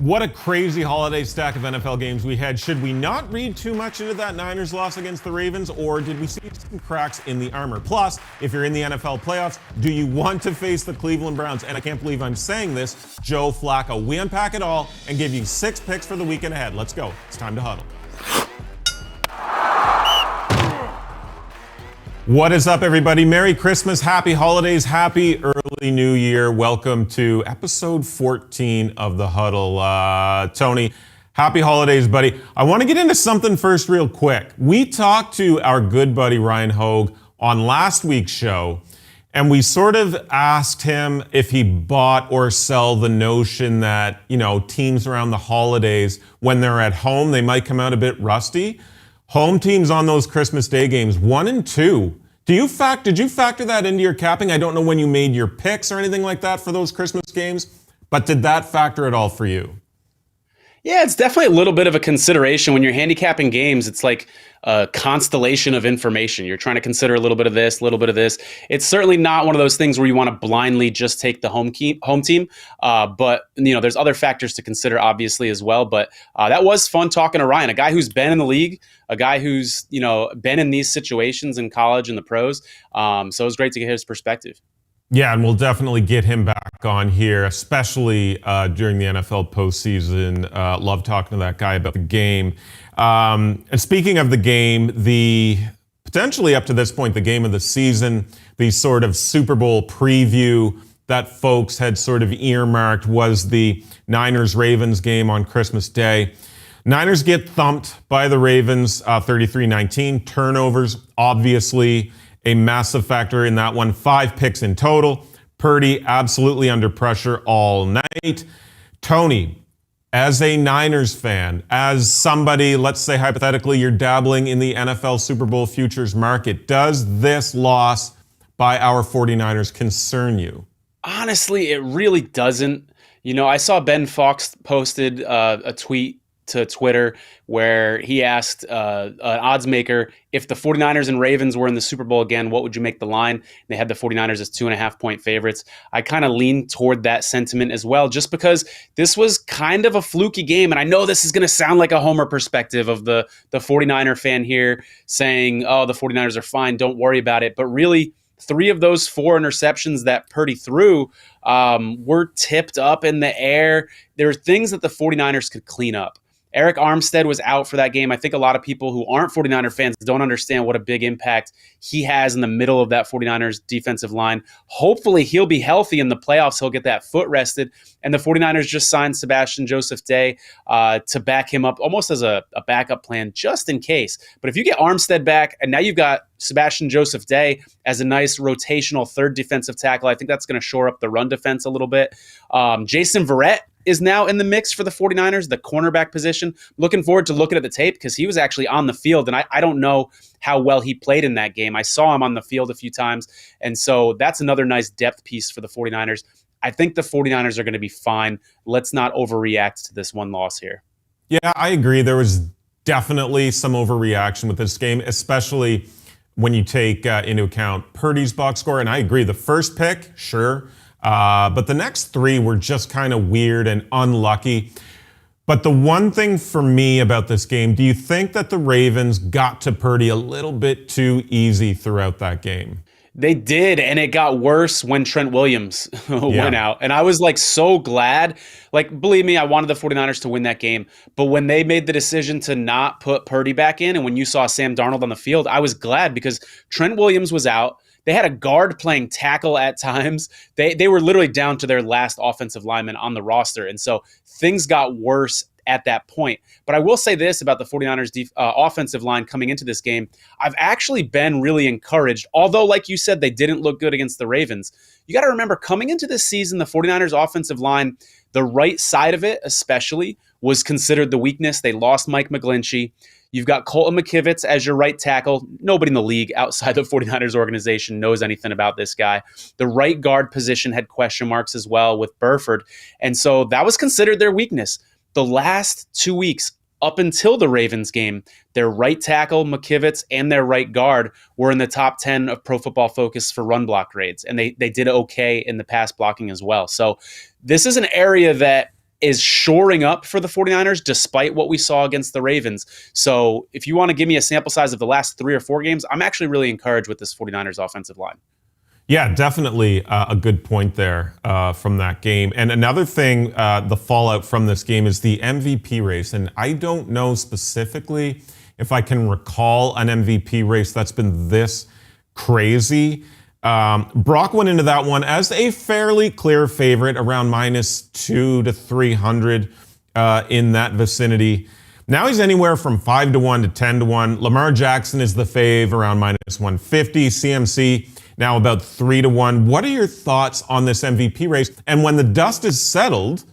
What a crazy holiday stack of NFL games we had. Should we not read too much into that Niners loss against the Ravens, or did we see some cracks in the armor? Plus, if you're in the NFL playoffs, do you want to face the Cleveland Browns? And I can't believe I'm saying this, Joe Flacco. We unpack it all and give you 6 picks for the weekend ahead. Let's go. It's time to huddle. What is up, everybody? Merry Christmas, happy holidays, happy early new year. Welcome to episode 14 of the Huddle. Tony, happy holidays, buddy. I want to get into something first real quick. We talked to our good buddy Ryan Hogue on last week's show, and we sort of asked him if he bought or sell the notion that, teams around the holidays, when they're at home, they might come out a bit rusty. Home teams on those Christmas Day games, 1 and 2. Did you factor that into your capping? I don't know when you made your picks or anything like that for those Christmas games, but did that factor at all for you? Yeah, it's definitely a little bit of a consideration. When you're handicapping games, it's like a constellation of information. You're trying to consider a little bit of this, a little bit of this. It's certainly not one of those things where you want to blindly just take the home team. But there's other factors to consider, obviously, as well. But that was fun talking to Ryan, a guy who's been in the league, a guy who's been in these situations in college and the pros. So it was great to get his perspective. Yeah, and we'll definitely get him back on here, especially during the NFL postseason. Love talking to that guy about the game. And speaking of the game, the potentially up to this point, the game of the season, the sort of Super Bowl preview that folks had sort of earmarked was the Niners-Ravens game on Christmas Day. Niners get thumped by the Ravens 33-19. Turnovers, obviously, a massive factor in that one. 5 picks in total. Purdy absolutely under pressure all night. Tony, as a Niners fan, as somebody, let's say hypothetically, you're dabbling in the NFL Super Bowl futures market, does this loss by our 49ers concern you? Honestly, it really doesn't. I saw Ben Fox posted a tweet to Twitter where he asked an odds maker, if the 49ers and Ravens were in the Super Bowl again, what would you make the line? And they had the 49ers as 2.5-point favorites. I kind of lean toward that sentiment as well, just because this was kind of a fluky game. And I know this is going to sound like a homer perspective of the 49er fan here saying, oh, the 49ers are fine, don't worry about it. But really, 3 of those 4 interceptions that Purdy threw were tipped up in the air. There are things that the 49ers could clean up. Eric Armstead was out for that game. I think a lot of people who aren't 49er fans don't understand what a big impact he has in the middle of that 49ers defensive line. Hopefully he'll be healthy in the playoffs. He'll get that foot rested. And the 49ers just signed Sebastian Joseph Day to back him up almost as a backup plan just in case. But if you get Armstead back and now you've got Sebastian Joseph Day as a nice rotational third defensive tackle, I think that's going to shore up the run defense a little bit. Jason Verrett is now in the mix for the 49ers, the cornerback position. Looking forward to looking at the tape because he was actually on the field, and I don't know how well he played in that game. I saw him on the field a few times, and so that's another nice depth piece for the 49ers. I think the 49ers are going to be fine. Let's not overreact to this one loss here. Yeah, I agree. There was definitely some overreaction with this game, especially when you take into account Purdy's box score, and I agree. The first pick, sure. But the next 3 were just kind of weird and unlucky. But the one thing for me about this game, do you think that the Ravens got to Purdy a little bit too easy throughout that game? They did, and it got worse when Trent Williams went out. And I was so glad. Believe me, I wanted the 49ers to win that game. But when they made the decision to not put Purdy back in, and when you saw Sam Darnold on the field, I was glad because Trent Williams was out. They had a guard playing tackle at times. They were literally down to their last offensive lineman on the roster. And so things got worse at that point. But I will say this about the 49ers offensive line coming into this game. I've actually been really encouraged, although, like you said, they didn't look good against the Ravens. You got to remember, coming into this season, the 49ers offensive line, the right side of it especially, was considered the weakness. They lost Mike McGlinchey. You've got Colton McKivitz as your right tackle. Nobody in the league outside the 49ers organization knows anything about this guy. The right guard position had question marks as well with Burford. And so that was considered their weakness. The last 2 weeks, up until the Ravens game, their right tackle, McKivitz, and their right guard were in the top 10 of Pro Football Focus for run block grades. And they did okay in the pass blocking as well. So this is an area that is shoring up for the 49ers despite what we saw against the Ravens. So if you want to give me a sample size of the last 3 or 4 games, I'm actually really encouraged with this 49ers offensive line. Yeah, definitely a good point there from that game. And another thing, the fallout from this game is the MVP race. And I don't know specifically if I can recall an MVP race that's been this crazy. Brock went into that one as a fairly clear favorite, around -200 to 300 in that vicinity. Now he's anywhere from 5-1 to 10-1. Lamar Jackson is the fave, around -150. CMC now about 3-1. What are your thoughts on this MVP race? And when the dust is settled,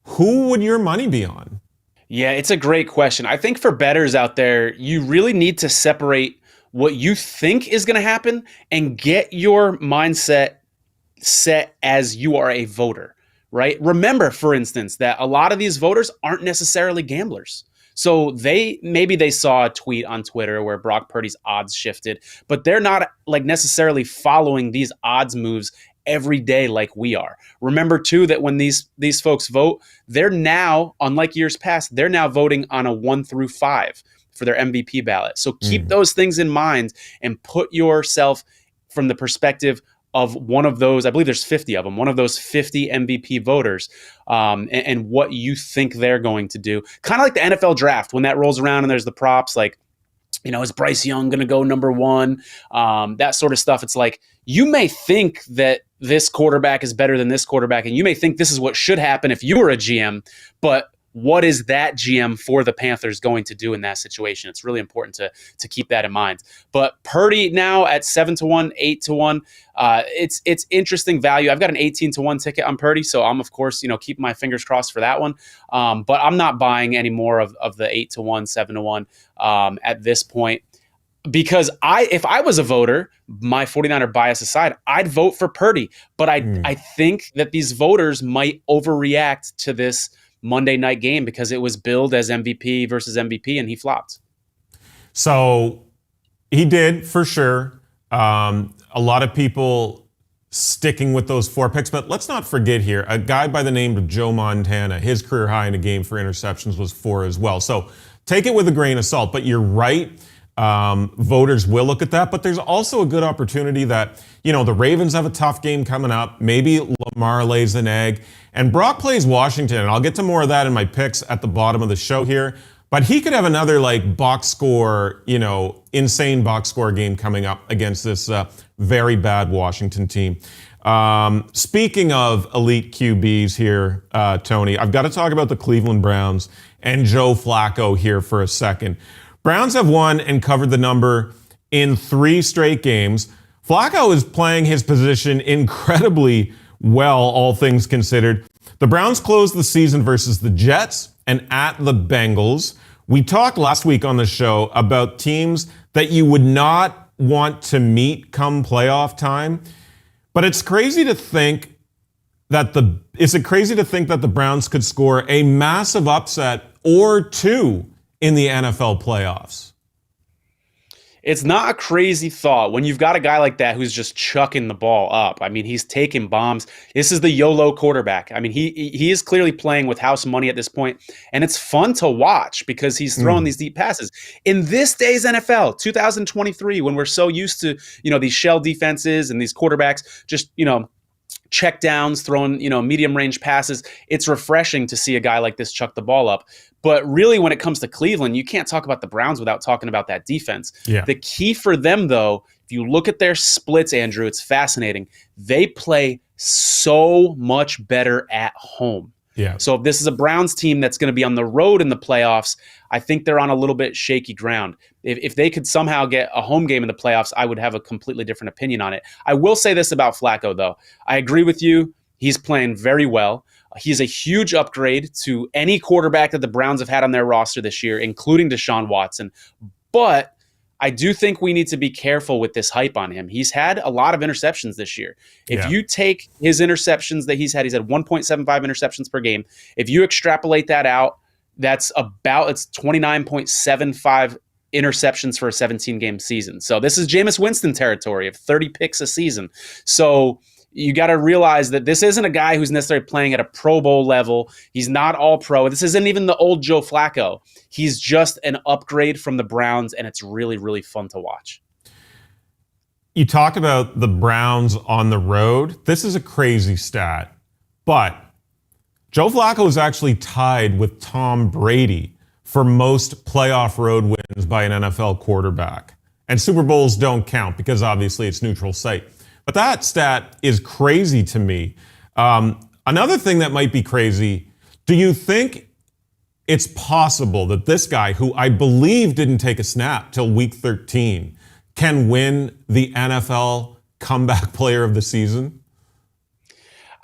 who would your money be on? Yeah, it's a great question. I think for bettors out there, you really need to separate what you think is going to happen and get your mindset set as you are a voter, right? Remember, for instance, that a lot of these voters aren't necessarily gamblers. So maybe they saw a tweet on Twitter where Brock Purdy's odds shifted, but they're not like necessarily following these odds moves every day like we are. Remember too that when these folks vote, they're now, unlike years past, they're now voting on a 1 through 5 for their MVP ballot. So keep those things in mind and put yourself from the perspective of one of those, I believe there's 50 of them, one of those 50 MVP voters, and what you think they're going to do. Kind of like the NFL draft, when that rolls around and there's the props, like, you know, is Bryce Young going to go number 1? That sort of stuff. It's like, you may think that this quarterback is better than this quarterback, and you may think this is what should happen if you were a GM, but what is that GM for the Panthers going to do in that situation? It's really important to keep that in mind. But Purdy now at 7-1, 8-1. It's interesting value. I've got an 18-1 ticket on Purdy, so I'm of course keeping my fingers crossed for that one. But I'm not buying any more of the 8-1, 7-1 at this point. Because if I was a voter, my 49er bias aside, I'd vote for Purdy. But I think that these voters might overreact to this Monday night game because it was billed as MVP versus MVP and he flopped. So he did, for sure. A lot of people sticking with those 4 picks, but let's not forget here, a guy by the name of Joe Montana, his career high in a game for interceptions was 4 as well. So take it with a grain of salt, but you're right. Voters will look at that, but there's also a good opportunity that, the Ravens have a tough game coming up. Maybe Lamar lays an egg and Brock plays Washington. And I'll get to more of that in my picks at the bottom of the show here, but he could have another box score, insane box score game coming up against this very bad Washington team. Speaking of elite QBs here, Tony, I've got to talk about the Cleveland Browns and Joe Flacco here for a second. Browns have won and covered the number in 3 straight games. Flacco is playing his position incredibly well, all things considered. The Browns closed the season versus the Jets and at the Bengals. We talked last week on the show about teams that you would not want to meet come playoff time. But it's crazy to think that the Browns could score a massive upset or 2 in the NFL playoffs? It's not a crazy thought when you've got a guy like that who's just chucking the ball up. I mean, he's taking bombs. This is the YOLO quarterback. I mean, he is clearly playing with house money at this point, and it's fun to watch because he's throwing these deep passes. In this day's NFL, 2023, when we're so used to, these shell defenses and these quarterbacks just, check downs, throwing, medium range passes, it's refreshing to see a guy like this chuck the ball up. But really, when it comes to Cleveland, you can't talk about the Browns without talking about that defense. Yeah. The key for them, though, if you look at their splits, Andrew, it's fascinating. They play so much better at home. Yeah. So if this is a Browns team that's going to be on the road in the playoffs, I think they're on a little bit shaky ground. If they could somehow get a home game in the playoffs, I would have a completely different opinion on it. I will say this about Flacco, though. I agree with you. He's playing very well. He's a huge upgrade to any quarterback that the Browns have had on their roster this year, including Deshaun Watson. But I do think we need to be careful with this hype on him. He's had a lot of interceptions this year. If you take his interceptions that he's had 1.75 interceptions per game. If you extrapolate that out, it's 29.75 interceptions for a 17-game season. So this is Jameis Winston territory of 30 picks a season. So you got to realize that this isn't a guy who's necessarily playing at a Pro Bowl level. He's not all pro. This isn't even the old Joe Flacco. He's just an upgrade from the Browns, and it's really, really fun to watch. You talk about the Browns on the road. This is a crazy stat, but Joe Flacco is actually tied with Tom Brady for most playoff road wins by an NFL quarterback. And Super Bowls don't count because obviously it's neutral site. But that stat is crazy to me. Another thing that might be crazy, do you think it's possible that this guy, who I believe didn't take a snap till week 13, can win the NFL Comeback Player of the Season?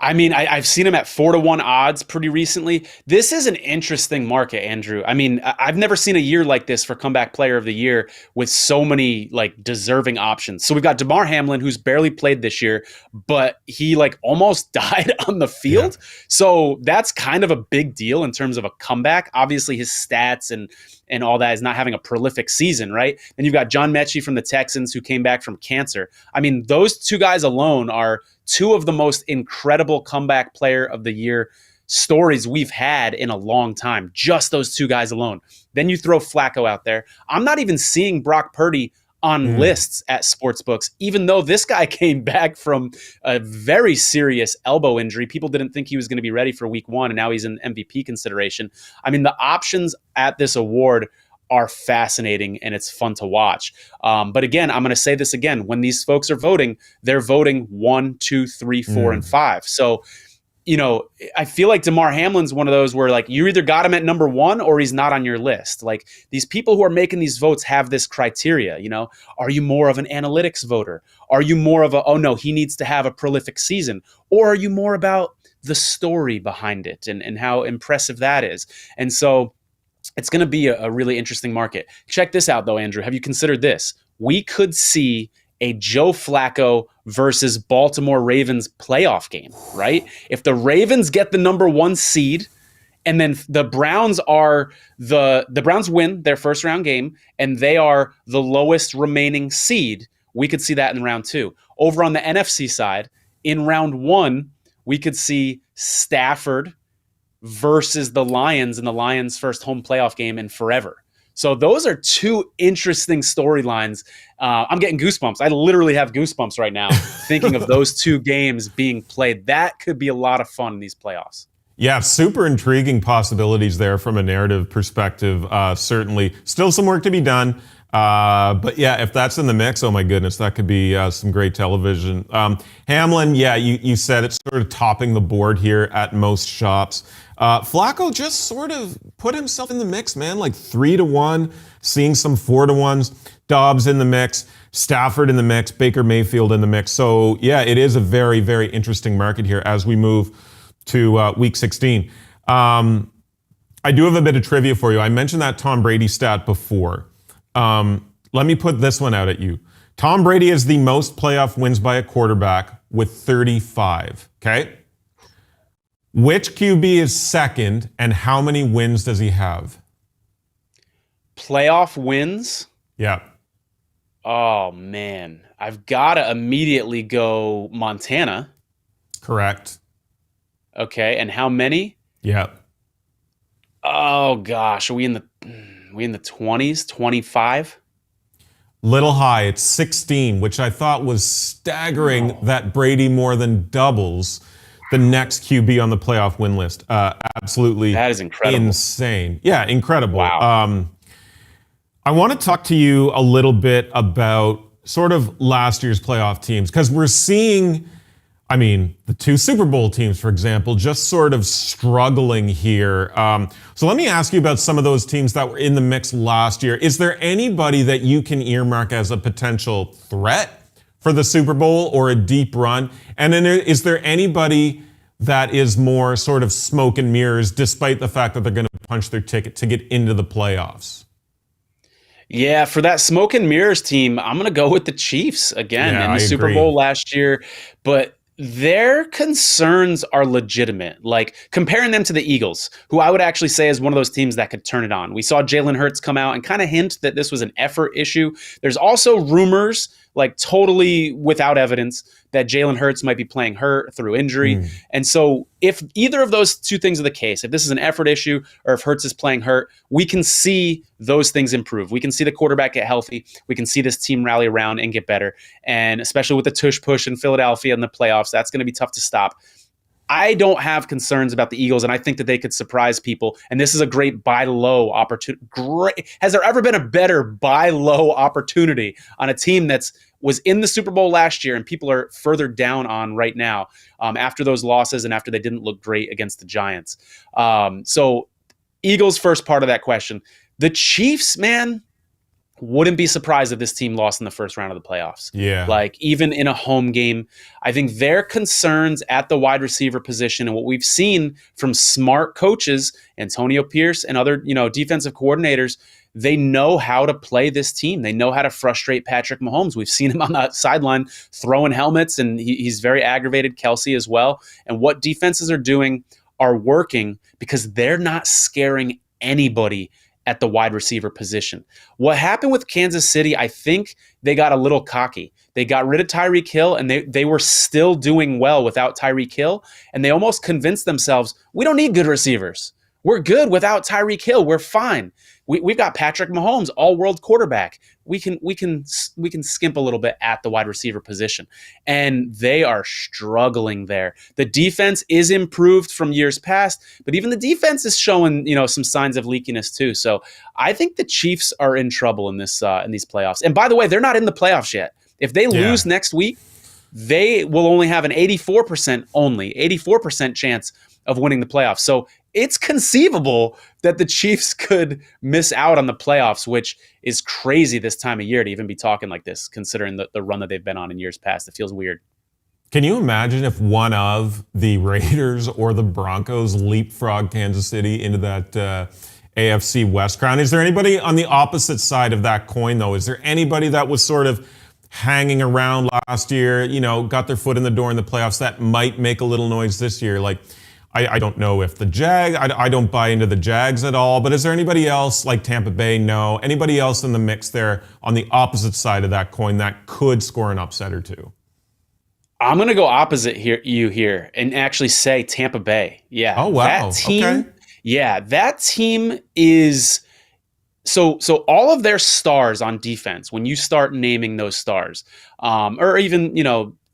I mean, I've seen him at 4-1 odds pretty recently. This is an interesting market, Andrew. I mean, I've never seen a year like this for Comeback Player of the Year with so many like deserving options. So we've got Damar Hamlin, who's barely played this year, but he like almost died on the field. Yeah. So that's kind of a big deal in terms of a comeback. Obviously, his stats and all that is not having a prolific season, right? Then you've got John Mechie from the Texans who came back from cancer. I mean, those two guys alone are two of the most incredible Comeback Player of the Year stories we've had in a long time. Just those two guys alone. Then you throw Flacco out there. I'm not even seeing Brock Purdy on lists at sportsbooks, even though this guy came back from a very serious elbow injury. People didn't think he was going to be ready for week 1, and now he's in MVP consideration. I mean, the options at this award are fascinating, and it's fun to watch. But again, I'm going to say this again. When these folks are voting, they're voting 1, 2, 3, 4, and 5. So, you know, I feel like Damar Hamlin's one of those where like you either got him at number 1 or he's not on your list. Like these people who are making these votes have this criteria, you know, are you more of an analytics voter? Are you more of a, oh no, he needs to have a prolific season? Or are you more about the story behind it and how impressive that is? And so it's going to be a really interesting market. Check this out though, Andrew. Have you considered this? We could see a Joe Flacco versus Baltimore Ravens playoff game, right? If the Ravens get the number 1 seed and then the Browns are the Browns win their first round game and they are the lowest remaining seed, we could see that in round 2. Over on the NFC side, in round 1, we could see Stafford versus the Lions in the Lions' first home playoff game in forever. So those are two interesting storylines. I'm getting goosebumps. I literally have goosebumps right now thinking of those two games being played. That could be a lot of fun in these playoffs. Yeah, super intriguing possibilities there from a narrative perspective. Certainly still some work to be done. But yeah, if that's in the mix, oh my goodness, that could be some great television. Hamlin, yeah, you said it's sort of topping the board here at most shops. Flacco just sort of put himself in the mix, man, like 3-1, seeing some 4-1s, Dobbs in the mix, Stafford in the mix, Baker Mayfield in the mix. So yeah, it is a very, very interesting market here as we move to week 16. I do have a bit of trivia for you. I mentioned that Tom Brady stat before. Let me put this one out at you. Tom Brady is the most playoff wins by a quarterback with 35, okay? Which QB is second, and how many wins does he have? Playoff wins? Yeah. Oh, man. I've got to immediately go Montana. Correct. Okay, and how many? Yeah. Oh, gosh. Are we in the 20s? 25? Little high. It's 16, which I thought was staggering that Brady more than doubles the next QB on the playoff win list. Absolutely. That is incredible. Insane. Yeah, incredible. Wow. I want to talk to you a little bit about sort of last year's playoff teams, because we're seeing, I mean, the two Super Bowl teams, for example, just sort of struggling here. So let me ask you about some of those teams that were in the mix last year. Is there anybody that you can earmark as a potential threat for the Super Bowl or a deep run? And then is there anybody that is more sort of smoke and mirrors, despite the fact that they're going to punch their ticket to get into the playoffs? Yeah, for that smoke and mirrors team, I'm going to go with the Chiefs again in the Super agree. Bowl last year. But their concerns are legitimate. Like comparing them to the Eagles, who I would actually say is one of those teams that could turn it on. We saw Jalen Hurts come out and kind of hint that this was an effort issue. There's also rumors, like totally without evidence, that Jalen Hurts might be playing hurt through injury. And so if either of those two things are the case, if this is an effort issue or if Hurts is playing hurt, we can see those things improve. We can see the quarterback get healthy. We can see this team rally around and get better. And especially with the tush push in Philadelphia in the playoffs, that's going to be tough to stop. I don't have concerns about the Eagles, and I think that they could surprise people. And this is a great buy low opportunity. Has there ever been a better buy low opportunity on a team that's was in the Super Bowl last year and people are further down on right now after those losses and after they didn't look great against the Giants? So Eagles, first part of that question. The Chiefs, man, wouldn't be surprised if this team lost in the first round of the playoffs. Yeah. Like even in a home game, I think their concerns at the wide receiver position and what we've seen from smart coaches, Antonio Pierce and other, defensive coordinators, they know how to play this team. They know how to frustrate Patrick Mahomes. We've seen him on the sideline throwing helmets, and he's very aggravated, Kelsey as well. And what defenses are doing are working because they're not scaring anybody at the wide receiver position. What happened with Kansas City, I think they got a little cocky. They got rid of Tyreek Hill, and they were still doing well without Tyreek Hill, and they almost convinced themselves, we don't need good receivers. We're good without Tyreek Hill. We're fine. We've got Patrick Mahomes, all-world quarterback. We can skimp a little bit at the wide receiver position, and they are struggling there. The defense is improved from years past, but even the defense is showing some signs of leakiness too. So I think the Chiefs are in trouble in these playoffs. And by the way, they're not in the playoffs yet. If they lose next week, they will only have an 84% chance of winning the playoffs. So it's conceivable that the Chiefs could miss out on the playoffs, which is crazy this time of year to even be talking like this, considering the run that they've been on in years past. It feels weird. Can you imagine if one of the Raiders or the Broncos leapfrog Kansas City into that AFC West crown? Is there anybody on the opposite side of that coin, though? Is there anybody that was sort of hanging around last year, got their foot in the door in the playoffs that might make a little noise this year? Like, I don't know if the I don't buy into the Jags at all, but is there anybody else like Tampa Bay? No. Anybody else in the mix there on the opposite side of that coin that could score an upset or two? I'm going to go opposite here and actually say Tampa Bay. Yeah. Oh, wow. That team, okay. Yeah, that team is so all of their stars on defense, when you start naming those stars, or even,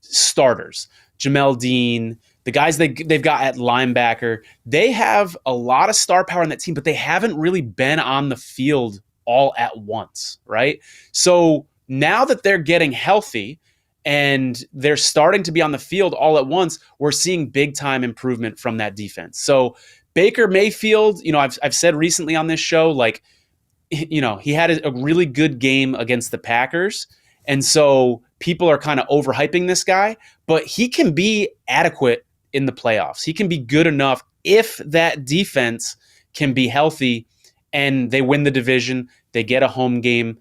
starters, Jamel Dean, the guys they've got at linebacker, they have a lot of star power in that team, but they haven't really been on the field all at once, right? So now that they're getting healthy and they're starting to be on the field all at once, we're seeing big-time improvement from that defense. So Baker Mayfield, I've said recently on this show, like, he had a really good game against the Packers, and so people are kind of overhyping this guy, but he can be adequate in the playoffs. He can be good enough if that defense can be healthy and they win the division, they get a home game.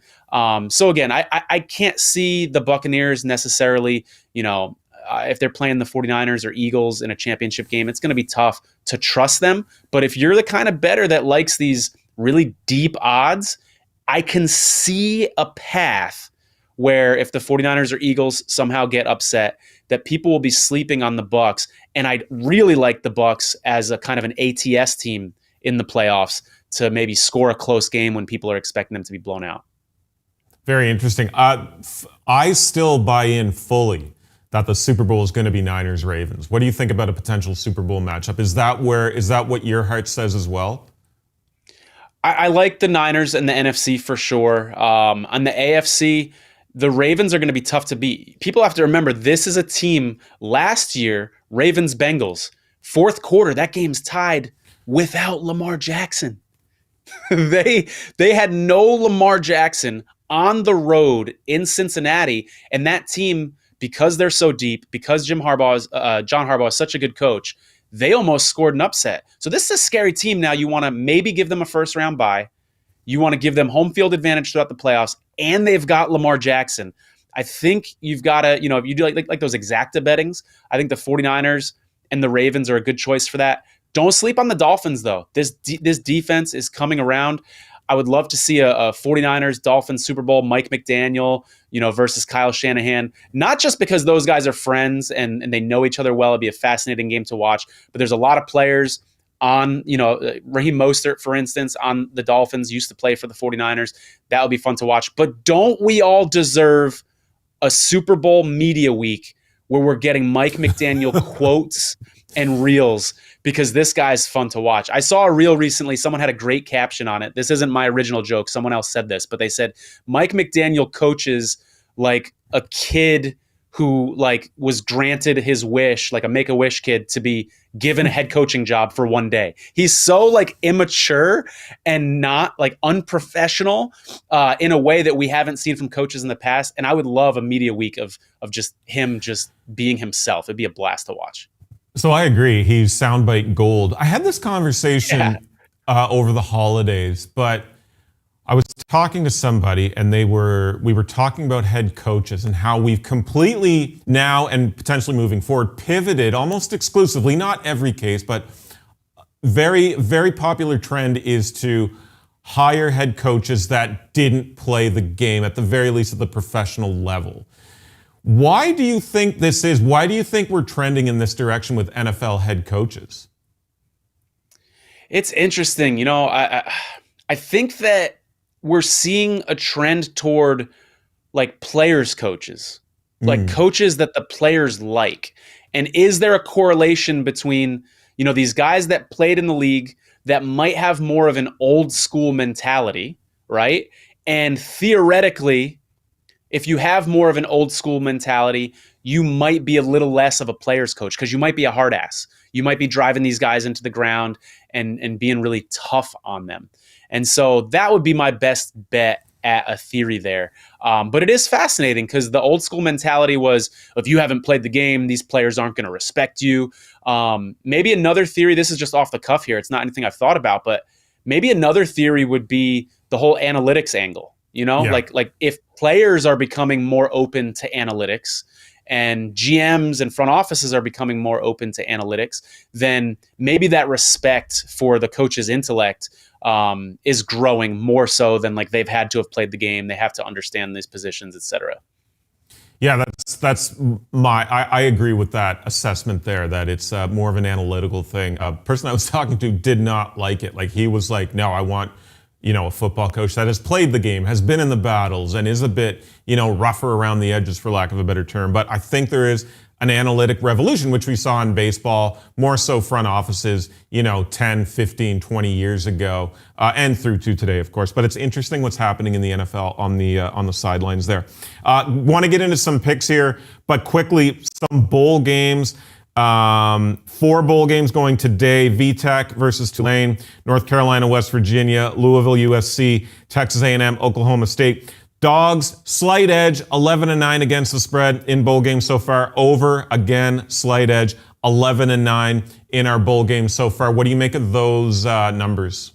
So again, I can't see the Buccaneers necessarily, if they're playing the 49ers or Eagles in a championship game, it's going to be tough to trust them. But if you're the kind of bettor that likes these really deep odds, I can see a path where if the 49ers or Eagles somehow get upset, that people will be sleeping on the Bucs. And I'd really like the Bucs as a kind of an ATS team in the playoffs to maybe score a close game when people are expecting them to be blown out. Very interesting. I still buy in fully that the Super Bowl is going to be Niners-Ravens. What do you think about a potential Super Bowl matchup? Is that what your heart says as well? I like the Niners and the NFC for sure. On the AFC, the Ravens are going to be tough to beat. People have to remember, this is a team last year, Ravens-Bengals, fourth quarter, that game's tied without Lamar Jackson. They had no Lamar Jackson on the road in Cincinnati, and that team, because they're so deep, because John Harbaugh is such a good coach, they almost scored an upset. So this is a scary team now. You want to maybe give them a first-round bye. You want to give them home field advantage throughout the playoffs, and they've got Lamar Jackson. I think you've got to, if you do like those exacta bettings, I think the 49ers and the Ravens are a good choice for that. Don't sleep on the Dolphins, though. This defense is coming around. I would love to see a 49ers Dolphins Super Bowl, Mike McDaniel, versus Kyle Shanahan. Not just because those guys are friends and they know each other well. It'd be a fascinating game to watch. But there's a lot of players on, Raheem Mostert, for instance, on the Dolphins, used to play for the 49ers. That would be fun to watch. But don't we all deserve a Super Bowl media week where we're getting Mike McDaniel quotes and reels, because this guy's fun to watch. I saw a reel recently. Someone had a great caption on it. This isn't my original joke. Someone else said this, but they said Mike McDaniel coaches like a kid who like was granted his wish, like a Make-A-Wish kid, to be given a head coaching job for one day. He's so like immature and not like unprofessional in a way that we haven't seen from coaches in the past. And I would love a media week of just him just being himself. It'd be a blast to watch. So I agree. He's soundbite gold. I had this conversation over the holidays, but I was talking to somebody and we were talking about head coaches and how we've completely now and potentially moving forward pivoted almost exclusively, not every case, but very, very popular trend is to hire head coaches that didn't play the game, at the very least at the professional level. Why do you think this is? Why do you think we're trending in this direction with NFL head coaches? It's interesting. I think that we're seeing a trend toward like players coaches, like coaches that the players like. And is there a correlation between, these guys that played in the league that might have more of an old school mentality, right? And theoretically, if you have more of an old school mentality, you might be a little less of a player's coach because you might be a hard ass. You might be driving these guys into the ground and being really tough on them. And so that would be my best bet at a theory there. But it is fascinating because the old school mentality was, if you haven't played the game, these players aren't going to respect you. Maybe another theory, this is just off the cuff here, it's not anything I've thought about, but maybe another theory would be the whole analytics angle. Like if players are becoming more open to analytics and GMs and front offices are becoming more open to analytics, then maybe that respect for the coach's intellect is growing more so than like they've had to have played the game. They have to understand these positions, et cetera. Yeah, I agree with that assessment there, that it's more of an analytical thing. A person I was talking to did not like it. Like he was like, no, I want, a football coach that has played the game, has been in the battles, and is a bit, rougher around the edges, for lack of a better term. But I think there is an analytic revolution, which we saw in baseball, more so front offices, 10, 15, 20 years ago, and through to today, of course. But it's interesting what's happening in the NFL on the sidelines there. Want to get into some picks here, but quickly, some bowl games. 4 bowl games going today: VTech versus Tulane, North Carolina, West Virginia, Louisville, USC, Texas A&M, Oklahoma State. Dogs, slight edge, 11-9 against the spread in bowl games so far. Over, again, slight edge, 11-9 in our bowl games so far. What do you make of those numbers?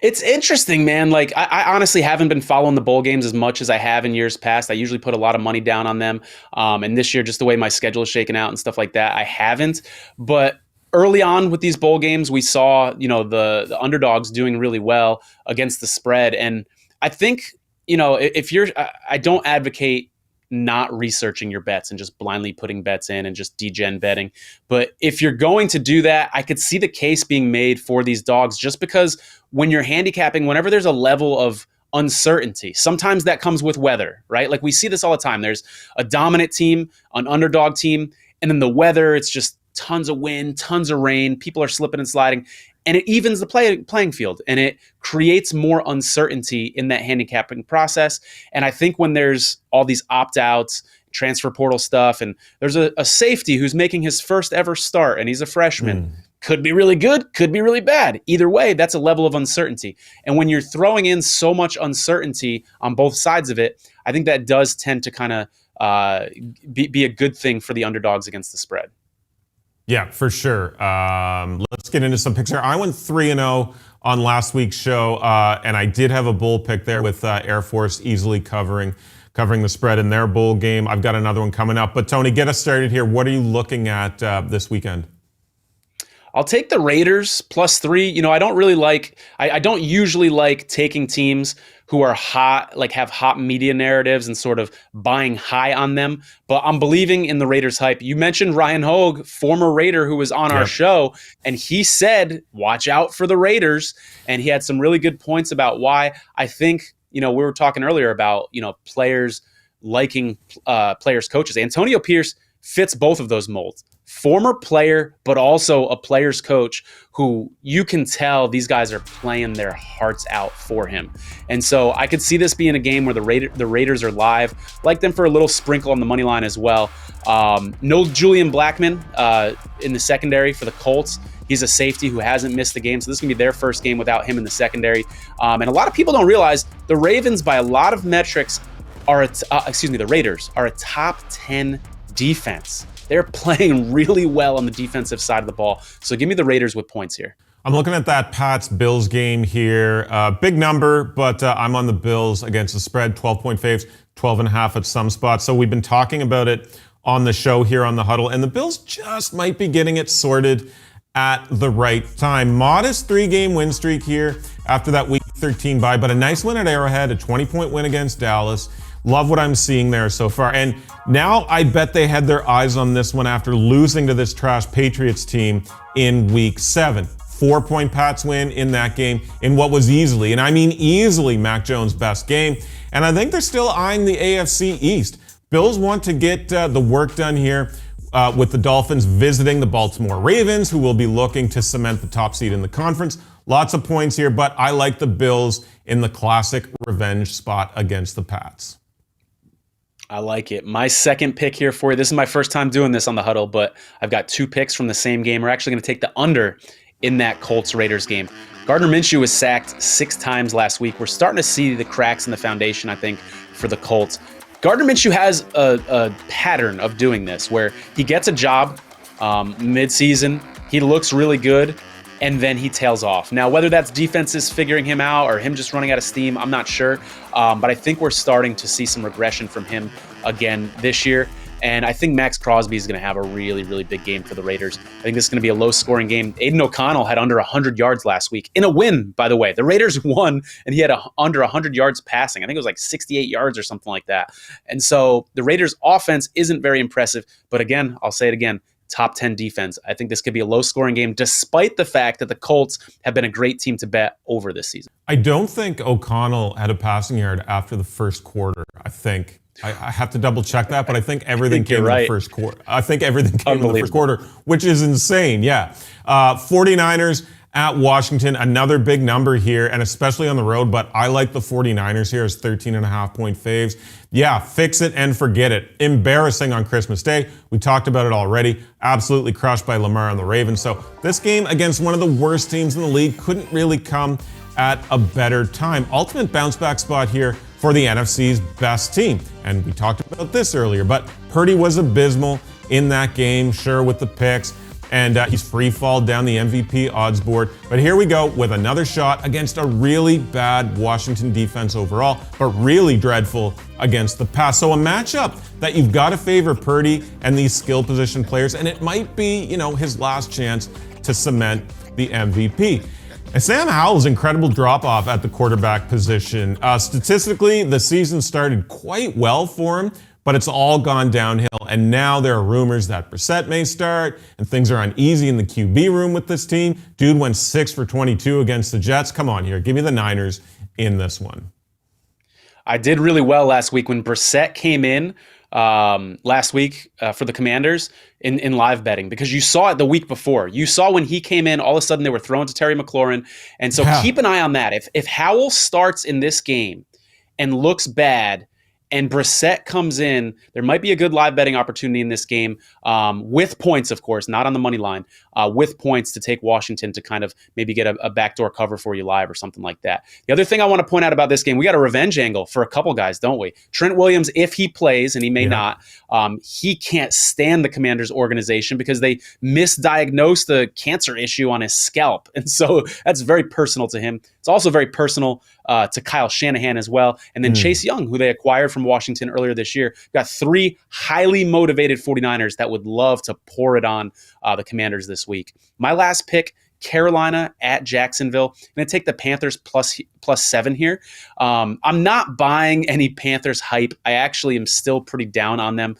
It's interesting, man. Like, I honestly haven't been following the bowl games as much as I have in years past. I usually put a lot of money down on them. And this year, just the way my schedule is shaken out and stuff like that, I haven't. But early on with these bowl games, we saw, the underdogs doing really well against the spread. And I think, I don't advocate not researching your bets and just blindly putting bets in and just degen betting. But if you're going to do that, I could see the case being made for these dogs, just because when you're handicapping, whenever there's a level of uncertainty, sometimes that comes with weather, right? Like we see this all the time. There's a dominant team, an underdog team, and then the weather, it's just tons of wind, tons of rain, people are slipping and sliding, and it evens the playing field, and it creates more uncertainty in that handicapping process. And I think when there's all these opt-outs, transfer portal stuff, and there's a safety who's making his first ever start, and he's a freshman, could be really good, could be really bad. Either way, that's a level of uncertainty. And when you're throwing in so much uncertainty on both sides of it, I think that does tend to kind of be a good thing for the underdogs against the spread. Yeah, for sure. Let's get into some picks here. I went 3-0 on last week's show, and I did have a bowl pick there with Air Force easily covering the spread in their bowl game. I've got another one coming up. But Tony, get us started here. What are you looking at this weekend? I'll take the Raiders +3. You know, I don't really like, I don't usually like taking teams who are hot, like have hot media narratives and sort of buying high on them. But I'm believing in the Raiders hype. You mentioned Ryan Hogue, former Raider who was on our show, and he said, watch out for the Raiders. And he had some really good points about why. I think, you know, we were talking earlier about, you know, players liking players' coaches. Antonio Pierce fits both of those molds. Former player, but also a player's coach who you can tell these guys are playing their hearts out for him. And so I could see this being a game where the Raiders are live. Like them for a little sprinkle on the money line as well. No Julian Blackmon in the secondary for the Colts. He's a safety who hasn't missed the game. So this is going to be their first game without him in the secondary. And a lot of people don't realize the Ravens, by a lot of metrics, the Raiders are a top 10 defense. They're playing really well on the defensive side of the ball. So give me the Raiders with points here. I'm looking at that Pats-Bills game here. Big number, but I'm on the Bills against the spread, 12-point faves, 12.5 at some spots. So we've been talking about it on the show here on the Huddle, and the Bills just might be getting it sorted at the right time. Modest 3-game win streak here after that Week 13 bye, but a nice win at Arrowhead, a 20-point win against Dallas. Love what I'm seeing there so far. And now I bet they had their eyes on this one after losing to this trash Patriots team in Week 7. 4-point Pats win in that game in what was easily, and I mean easily, Mac Jones' best game. And I think they're still eyeing the AFC East. Bills want to get the work done here with the Dolphins visiting the Baltimore Ravens, who will be looking to cement the top seed in the conference. Lots of points here, but I like the Bills in the classic revenge spot against the Pats. I like it. My second pick here for you. This is my first time doing this on the Huddle, but I've got 2 picks from the same game. We're actually going to take the under in that Colts-Raiders game. Gardner Minshew was sacked 6 times last week. We're starting to see the cracks in the foundation, I think, for the Colts. Gardner Minshew has a pattern of doing this where he gets a job mid-season, he looks really good, and then he tails off. Now, whether that's defenses figuring him out or him just running out of steam, I'm not sure. But I think we're starting to see some regression from him again this year. And I think Max Crosby is going to have a really, really big game for the Raiders. I think this is going to be a low-scoring game. Aiden O'Connell had under 100 yards last week in a win, by the way. The Raiders won, and he had under 100 yards passing. I think it was like 68 yards or something like that. And so the Raiders' offense isn't very impressive. But again, I'll say it again, top 10 defense. I think this could be a low-scoring game, despite the fact that the Colts have been a great team to bet over this season. I don't think O'Connell had a passing yard after the first quarter. I have to double check that, but I think everything came in the first quarter. I think everything came in the first quarter, which is insane. Yeah. 49ers at Washington, another big number here, and especially on the road, but I like the 49ers here as 13.5-point faves. Yeah, fix it and forget it. Embarrassing on Christmas Day. We talked about it already. Absolutely crushed by Lamar and the Ravens. So this game against one of the worst teams in the league couldn't really come at a better time. Ultimate bounce back spot here for the NFC's best team. And we talked about this earlier, but Purdy was abysmal in that game, sure, with the picks. And he's free fall down the MVP odds board. But here we go with another shot against a really bad Washington defense overall, but really dreadful against the pass. So a matchup that you've got to favor Purdy and these skill position players, and it might be, his last chance to cement the MVP. And Sam Howell's incredible drop-off at the quarterback position. Statistically, the season started quite well for him, but it's all gone downhill. And now there are rumors that Brissett may start, and things are uneasy in the QB room with this team. Dude went 6 for 22 against the Jets. Come on here, give me the Niners in this one. I did really well last week when Brissett came in last week for the Commanders in live betting, because you saw it the week before. You saw when he came in, all of a sudden they were throwing to Terry McLaurin. And so keep an eye on that. If Howell starts in this game and looks bad, and Brissett comes in, there might be a good live betting opportunity in this game with points, of course, not on the money line, with points to take Washington to kind of maybe get a backdoor cover for you live or something like that. The other thing I want to point out about this game, we got a revenge angle for a couple guys, don't we? Trent Williams, if he plays, and he may not, he can't stand the Commanders organization because they misdiagnosed the cancer issue on his scalp. And so that's very personal to him. It's also very personal to Kyle Shanahan as well. And then Chase Young, who they acquired from Washington earlier this year. Got 3 highly motivated 49ers that would love to pour it on the Commanders this this week. My last pick, Carolina at Jacksonville. I'm going to take the Panthers plus 7 here. I'm not buying any Panthers hype. I actually am still pretty down on them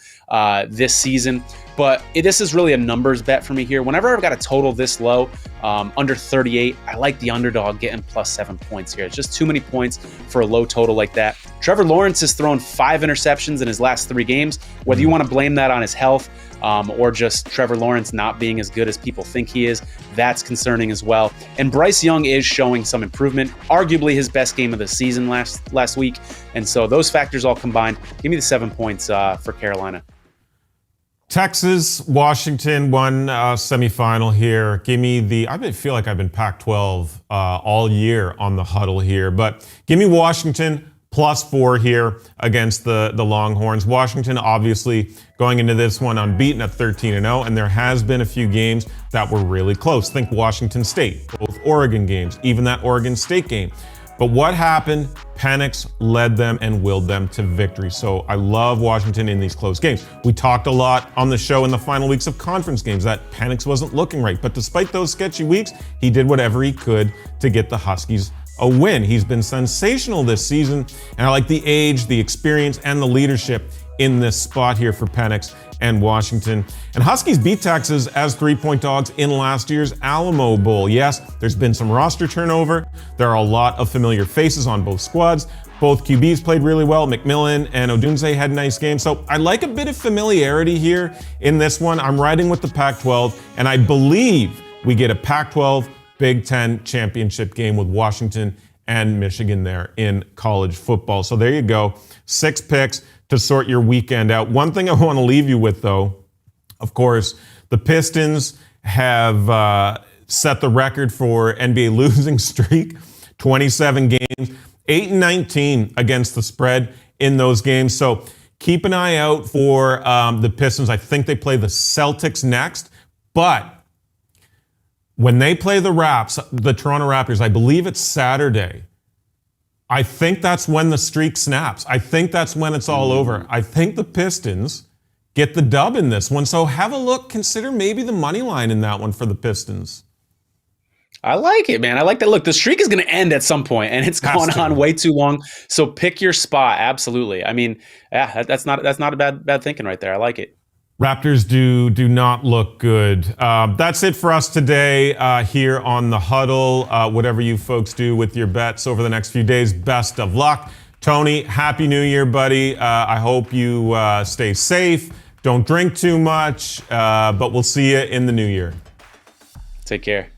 this season. But this is really a numbers bet for me here. Whenever I've got a total this low, under 38, I like the underdog getting plus 7 points here. It's just too many points for a low total like that. Trevor Lawrence has thrown 5 interceptions in his last 3 games. Whether you want to blame that on his health or just Trevor Lawrence not being as good as people think he is, that's concerning as well. And Bryce Young is showing some improvement, arguably his best game of the season last week. And so those factors all combined, give me the 7 points for Carolina. Texas, Washington, one semifinal here. Give me I feel like I've been Pac-12 all year on the huddle here, but give me Washington plus 4 here against the Longhorns. Washington obviously going into this one unbeaten at 13-0, and there has been a few games that were really close. Think Washington State, both Oregon games, even that Oregon State game. But what happened? Penix led them and willed them to victory. So I love Washington in these close games. We talked a lot on the show in the final weeks of conference games that Penix wasn't looking right. But despite those sketchy weeks, he did whatever he could to get the Huskies a win. He's been sensational this season. And I like the age, the experience, and the leadership in this spot here for Penix and Washington. And Huskies beat Texas as 3-point dogs in last year's Alamo Bowl. Yes, there's been some roster turnover. There are a lot of familiar faces on both squads. Both QBs played really well. McMillan and Odunze had nice games. So I like a bit of familiarity here in this one. I'm riding with the Pac-12, and I believe we get a Pac-12 Big Ten championship game with Washington and Michigan there in college football. So there you go. 6 picks to sort your weekend out. One thing I want to leave you with, though, of course, the Pistons have set the record for NBA losing streak, 27 games, 8-19 against the spread in those games. So keep an eye out for the Pistons. I think they play the Celtics next, but when they play the Toronto Raptors, I believe it's Saturday. I think that's when the streak snaps. I think that's when it's all over. I think the Pistons get the dub in this one. So have a look. Consider maybe the money line in that one for the Pistons. I like it, man. I like that. Look, the streak is going to end at some point, and it's gone on way too long. So pick your spot. Absolutely. I mean, yeah, that's not a bad thinking right there. I like it. Raptors do not look good. That's it for us today here on the Huddle. Whatever you folks do with your bets over the next few days, best of luck. Tony, Happy New Year, buddy. I hope you stay safe. Don't drink too much, but we'll see you in the new year. Take care.